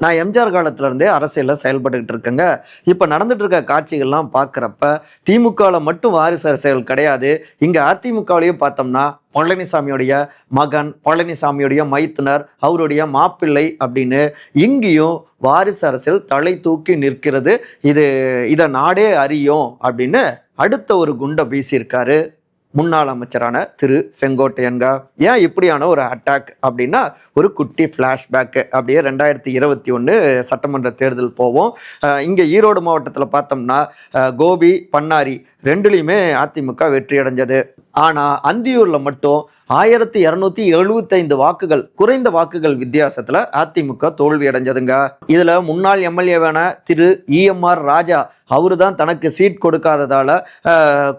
நான் எம்ஜிஆர் காலத்துல இருந்தே அரசியலில் செயல்பட்டுக்கிட்டு இருக்கேங்க. இப்போ நடந்துட்டு இருக்க காட்சிகள்லாம் பார்க்குறப்ப திமுகவில் மட்டும் வாரிசு அரசியல் கிடையாது. இங்கே அதிமுகவிலையும் பார்த்தோம்னா பழனிசாமியுடைய மகன், பழனிசாமியுடைய மைத்துனர், அவருடைய மாப்பிள்ளை அப்படின்னு இங்கேயும் வாரிசு அரசியல் தலை தூக்கி நிற்கிறது. இதை நாடே அறியும் அப்படின்னு அடுத்த ஒரு குண்டை வீசியிருக்காரு முன்னாள் அமைச்சரான திரு செங்கோட்டையன்க. ஏன் இப்படியான ஒரு அட்டாக் அப்படின்னா, ஒரு குட்டி ஃப்ளாஷ்பேக்கு. அப்படியே 2021 சட்டமன்ற தேர்தல் போவோம். இங்கே ஈரோடு மாவட்டத்தில் பார்த்தோம்னா கோபி, பண்ணாரி ரெண்டுலேயுமே அதிமுக வெற்றி அடைஞ்சது. ஆனால் அந்தியூரில் மட்டும் 1275 வாக்குகள், குறைந்த வாக்குகள் வித்தியாசத்தில் அதிமுக தோல்வி அடைஞ்சதுங்க. இதில் முன்னாள் எம்எல்ஏவான திரு EMR ராஜா அவரு தான் தனக்கு சீட் கொடுக்காததால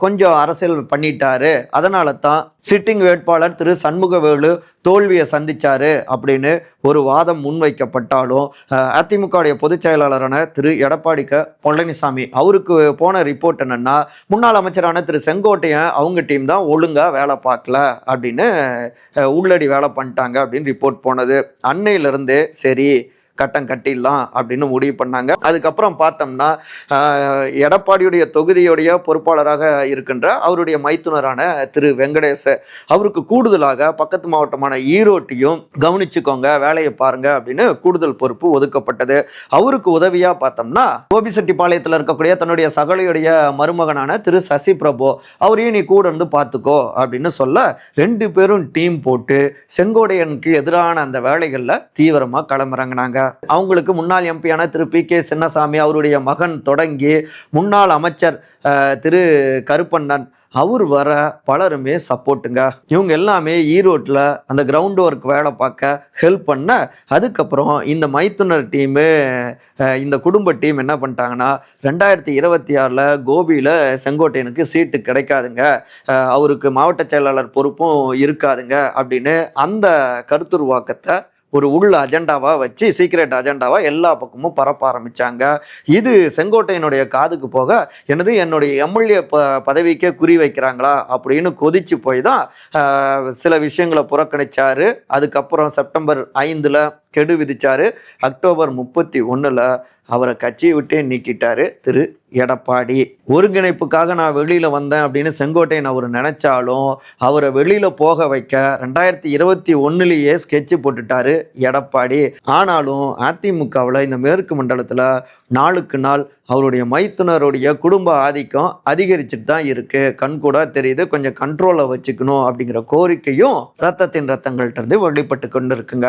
கொஞ்சம் அரசியல் பண்ணிட்டாரு. அதனால தான் சிட்டிங் வேட்பாளர் திரு சண்முகவேலு தோல்வியை சந்திச்சாரு அப்படின்னு ஒரு வாதம் முன்வைக்கப்பட்டாலும் அதிமுகவுடைய பொதுச் செயலாளரான திரு எடப்பாடி பழனிசாமி அவருக்கு போன ரிப்போர்ட் என்னன்னா, முன்னாள் அமைச்சரான திரு செங்கோட்டையன் அவங்க டீம் தான் ஒழுங்கா வேலை பார்க்கல அப்படின்னு உள்ளடி வேலை பண்ணிட்டாங்க அப்படின்னு ரிப்போர்ட் போனது. அன்னையிலிருந்தே சரி கட்டம் கட்டிடலாம் அப்படின்னு முடிவு பண்ணாங்க. அதுக்கப்புறம் பார்த்தோம்னா எடப்பாடியுடைய தொகுதியுடைய பொறுப்பாளராக இருக்கின்ற அவருடைய மைத்துனரான திரு வெங்கடேச அவருக்கு கூடுதலாக பக்கத்து மாவட்டமான ஈரோட்டையும் கவனிச்சுக்கோங்க, வேலையை பாருங்க அப்படின்னு கூடுதல் பொறுப்பு ஒதுக்கப்பட்டது. அவருக்கு உதவியா பார்த்தோம்னா கோபிசெட்டிப்பாளையத்தில் இருக்கக்கூடிய தன்னுடைய சகலையுடைய மருமகனான திரு சசி பிரபு அவரையும் நீ கூட இருந்து பார்த்துக்கோ அப்படின்னு சொல்ல 2 பேரும் டீம் போட்டு செங்கோடையனுக்கு எதிரான அந்த வேலைகளில் தீவிரமாக களமிறங்கினாங்க. அவங்களுக்கு முன்னாள் எம்பியான திரு PK சின்னசாமி அவருடைய மகன் தொடங்கி முன்னாள் அமைச்சர் திரு கருப்பண்ணன் அவர் வர பலருமே சப்போர்ட்டுங்க. இவங்க எல்லாமே ஈரோட்டில் அந்த கிரவுண்ட் ஒர்க் வேலை பார்க்க ஹெல்ப் பண்ண. அதுக்கப்புறம் இந்த மைத்துனர் டீமு, இந்த குடும்ப டீம் என்ன பண்ணிட்டாங்கன்னா 2026 கோபியில் செங்கோட்டையனுக்கு சீட்டு கிடைக்காதுங்க, அவருக்கு மாவட்ட செயலாளர் பொறுப்பும் இருக்காதுங்க அப்படின்னு அந்த கருத்துருவாக்கத்தை ஒரு உள்ள அஜெண்டாவாக வச்சு சீக்ரெட் அஜெண்டாவாக எல்லா பக்கமும் பரப்ப ஆரம்பித்தாங்க. இது செங்கோட்டையனுடைய காதுக்கு போக என்னுடைய எம்எல்ஏ பதவிக்கே குறி வைக்கிறாங்களா அப்படின்னு கொதிச்சு போய் தான் சில விஷயங்களை புறக்கணிச்சாரு. அதுக்கப்புறம் செப்டம்பர் 5 கெடு விதிச்சாரு. அக்டோபர் 31 அவரை கட்சியை விட்டே நீக்கிட்டாரு திரு எடப்பாடி. ஒருங்கிணைப்புக்காக நான் வெளியில் வந்தேன் அப்படின்னு செங்கோட்டையன் அவர் நினைச்சாலும் அவரை வெளியில் போக வைக்க 2021 ஸ்கெட்சு போட்டுட்டாரு எடப்பாடி. ஆனாலும் அதிமுகவில் இந்த மேற்கு மண்டலத்தில் நாளுக்கு நாள் அவருடைய மைத்துனருடைய குடும்ப ஆதிக்கம் அதிகரிச்சுட்டு தான் இருக்கு. கண்கூடா தெரியுது. கொஞ்சம் கண்ட்ரோலை வச்சுக்கணும் அப்படிங்கிற கோரிக்கையும் ரத்தத்தின் ரத்தங்கள்ட்ட இருந்து வெளிப்பட்டு கொண்டு இருக்குங்க.